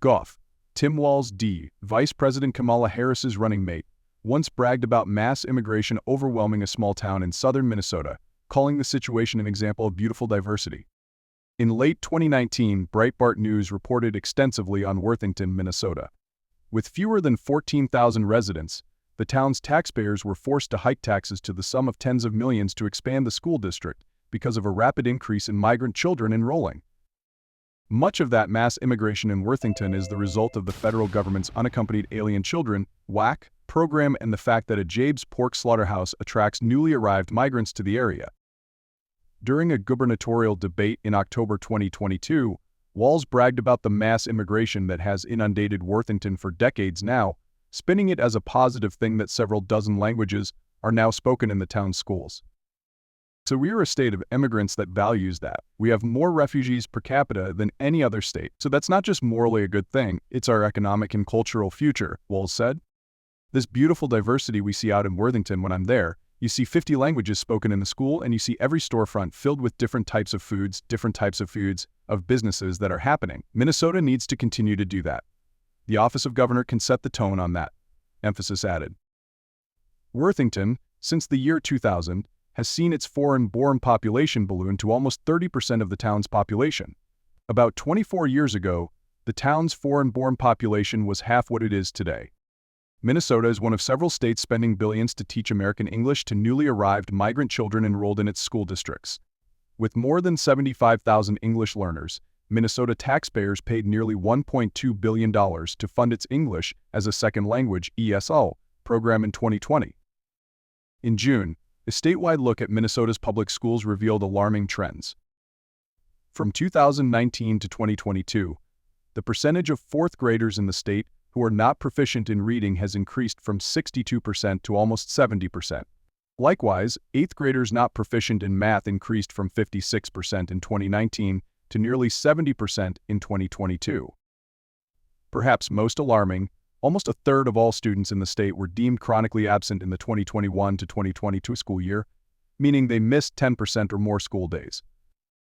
Gov. Tim Walz D., Vice President Kamala Harris's running mate, once bragged about mass immigration overwhelming a small town in southern Minnesota, calling the situation an example of beautiful diversity. In late 2019, Breitbart News reported extensively on Worthington, Minnesota. With fewer than 14,000 residents, the town's taxpayers were forced to hike taxes to the sum of tens of millions to expand the school district because of a rapid increase in migrant children enrolling. Much of that mass immigration in Worthington is the result of the federal government's Unaccompanied Alien Children (WAC) program and the fact that a Jabe's pork slaughterhouse attracts newly arrived migrants to the area. During a gubernatorial debate in October 2022, Walz bragged about the mass immigration that has inundated Worthington for decades now, spinning it as a positive thing that several dozen languages are now spoken in the town's schools. So we are a state of immigrants that values that. We have more refugees per capita than any other state, so that's not just morally a good thing, it's our economic and cultural future, Walz said. This beautiful diversity we see out in Worthington when I'm there, you see 50 languages spoken in the school and you see every storefront filled with different types of foods, of businesses that are happening. Minnesota needs to continue to do that. The office of governor can set the tone on that, emphasis added. Worthington, since the year 2000, has seen its foreign-born population balloon to almost 30% of the town's population. About 24 years ago, the town's foreign-born population was half what it is today. Minnesota is one of several states spending billions to teach American English to newly arrived migrant children enrolled in its school districts. With more than 75,000 English learners, Minnesota taxpayers paid nearly $1.2 billion to fund its English as a Second Language (ESL) program in 2020. In June, a statewide look at Minnesota's public schools revealed alarming trends. From 2019 to 2022, the percentage of fourth graders in the state who are not proficient in reading has increased from 62% to almost 70%. Likewise, eighth graders not proficient in math increased from 56% in 2019 to nearly 70% in 2022. Perhaps most alarming, almost a third of all students in the state were deemed chronically absent in the 2021 to 2022 school year, meaning they missed 10% or more school days.